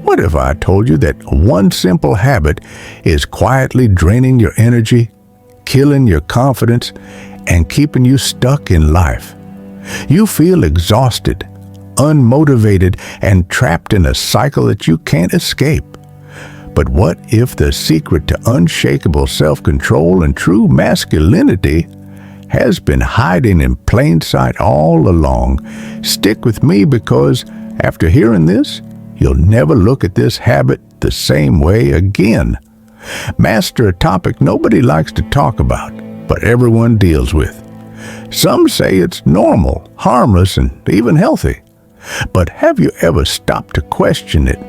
What if I told you that one simple habit is quietly draining your energy, killing your confidence, and keeping you stuck in life? You feel exhausted, unmotivated, and trapped in a cycle that you can't escape. But what if the secret to unshakable self-control and true masculinity has been hiding in plain sight all along? Stick with me, because after hearing this, you'll never look at this habit the same way again. Master a topic nobody likes to talk about, but everyone deals with. Some say it's normal, harmless, and even healthy. But have you ever stopped to question it?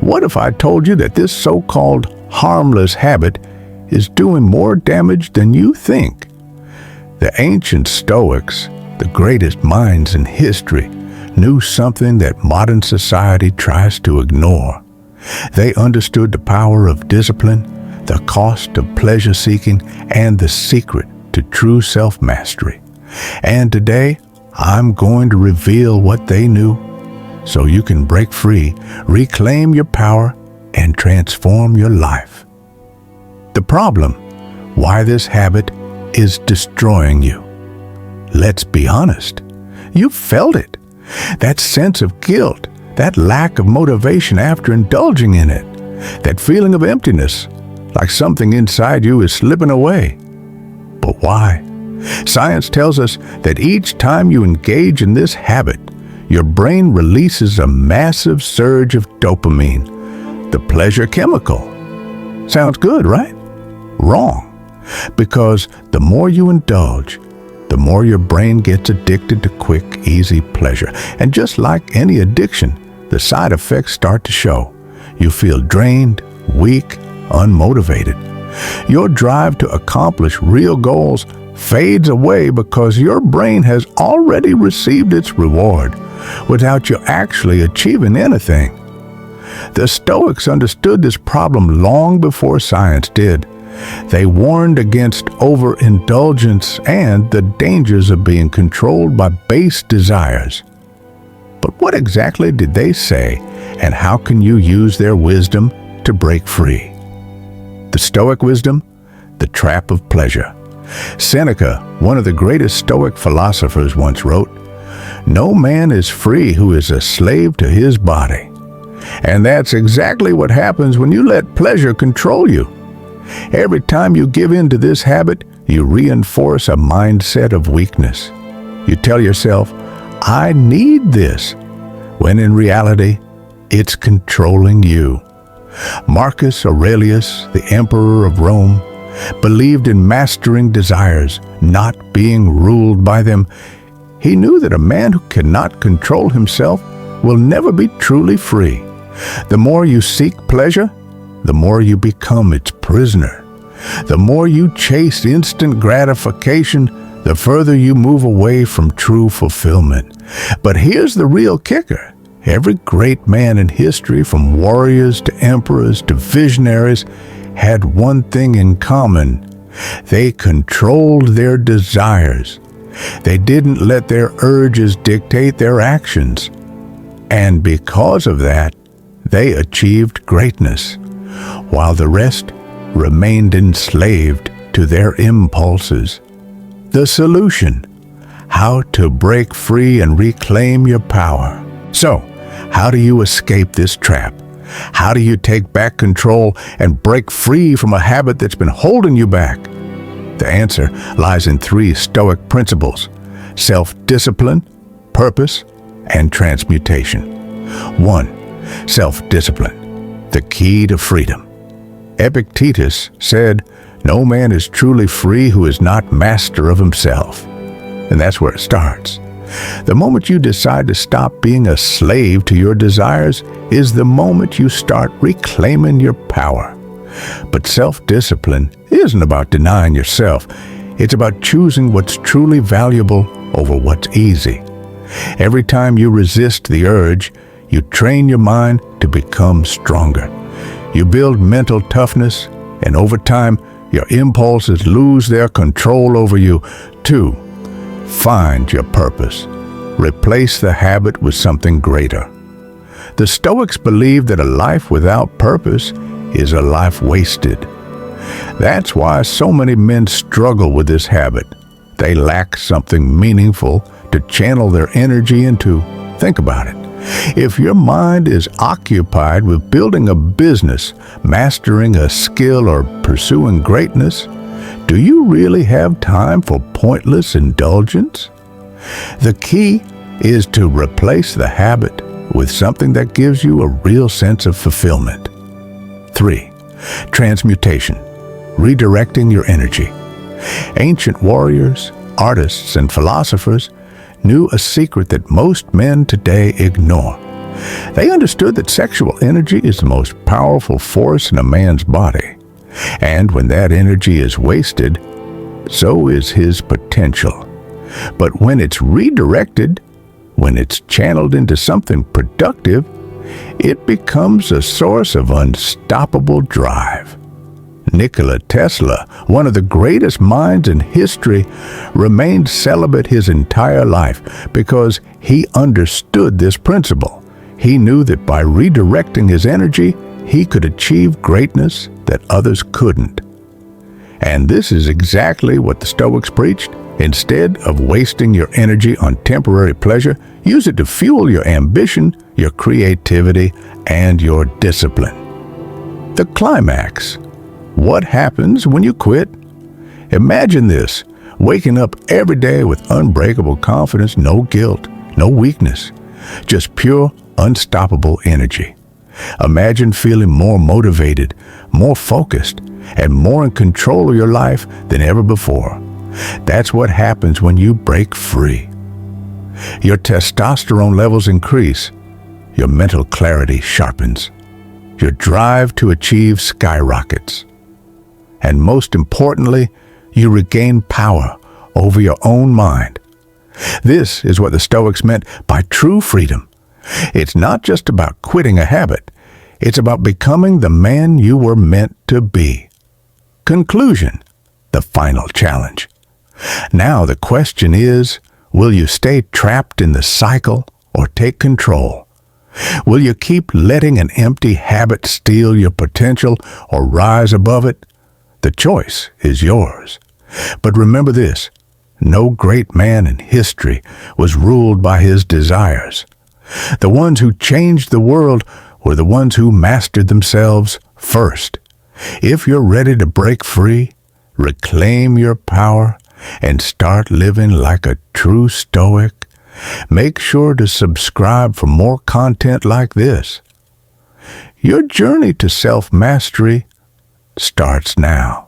What if I told you that this so-called harmless habit is doing more damage than you think? The ancient Stoics, the greatest minds in history, knew something that modern society tries to ignore. They understood the power of discipline, the cost of pleasure-seeking, and the secret to true self-mastery. And today, I'm going to reveal what they knew, so you can break free, reclaim your power, and transform your life. The problem: why this habit is destroying you. Let's be honest. You've felt it. That sense of guilt, that lack of motivation after indulging in it, that feeling of emptiness, like something inside you is slipping away. But why? Science tells us that each time you engage in this habit, your brain releases a massive surge of dopamine, the pleasure chemical. Sounds good, right? Wrong. Because the more you indulge, the more your brain gets addicted to quick, easy pleasure. And just like any addiction, the side effects start to show. You feel drained, weak, unmotivated. Your drive to accomplish real goals fades away because your brain has already received its reward without you actually achieving anything. The Stoics understood this problem long before science did. They warned against overindulgence and the dangers of being controlled by base desires. But what exactly did they say, and how can you use their wisdom to break free? The Stoic wisdom: the trap of pleasure. Seneca, one of the greatest Stoic philosophers, once wrote, "No man is free who is a slave to his body." And that's exactly what happens when you let pleasure control you. Every time you give in to this habit, you reinforce a mindset of weakness. You tell yourself, "I need this," when in reality, it's controlling you. Marcus Aurelius, the emperor of Rome, believed in mastering desires, not being ruled by them. He knew that a man who cannot control himself will never be truly free. The more you seek pleasure, the more you become its prisoner. The more you chase instant gratification, the further you move away from true fulfillment. But here's the real kicker. Every great man in history, from warriors to emperors to visionaries, had one thing in common. They controlled their desires. They didn't let their urges dictate their actions. And because of that, they achieved greatness, while the rest remained enslaved to their impulses. The solution: how to break free and reclaim your power. So, how do you escape this trap? How do you take back control and break free from a habit that's been holding you back? The answer lies in 3 Stoic principles: self-discipline, purpose, and transmutation. 1. Self-discipline, the key to freedom. Epictetus said, "No man is truly free who is not master of himself." And that's where it starts. The moment you decide to stop being a slave to your desires is the moment you start reclaiming your power. But self-discipline isn't about denying yourself. It's about choosing what's truly valuable over what's easy. Every time you resist the urge, you train your mind to become stronger. You build mental toughness, and over time, your impulses lose their control over you. 2. Find your purpose. Replace the habit with something greater. The Stoics believed that a life without purpose is a life wasted. That's why so many men struggle with this habit. They lack something meaningful to channel their energy into. Think about it. If your mind is occupied with building a business, mastering a skill, or pursuing greatness, do you really have time for pointless indulgence? The key is to replace the habit with something that gives you a real sense of fulfillment. 3. Transmutation, redirecting your energy. Ancient warriors, artists, and philosophers knew a secret that most men today ignore. They understood that sexual energy is the most powerful force in a man's body. And when that energy is wasted, so is his potential. But when it's redirected, when it's channeled into something productive, it becomes a source of unstoppable drive. Nikola Tesla, one of the greatest minds in history, remained celibate his entire life because he understood this principle. He knew that by redirecting his energy, he could achieve greatness that others couldn't. And this is exactly what the Stoics preached. Instead of wasting your energy on temporary pleasure, use it to fuel your ambition, your creativity, and your discipline. The climax. What happens when you quit? Imagine this, waking up every day with unbreakable confidence, no guilt, no weakness, just pure, unstoppable energy. Imagine feeling more motivated, more focused, and more in control of your life than ever before. That's what happens when you break free. Your testosterone levels increase, your mental clarity sharpens, your drive to achieve skyrockets. And most importantly, you regain power over your own mind. This is what the Stoics meant by true freedom. It's not just about quitting a habit. It's about becoming the man you were meant to be. Conclusion, the final challenge. Now the question is, will you stay trapped in the cycle or take control? Will you keep letting an empty habit steal your potential or rise above it? The choice is yours. But remember this, no great man in history was ruled by his desires. The ones who changed the world were the ones who mastered themselves first. If you're ready to break free, reclaim your power, and start living like a true Stoic, make sure to subscribe for more content like this. Your journey to self-mastery starts now.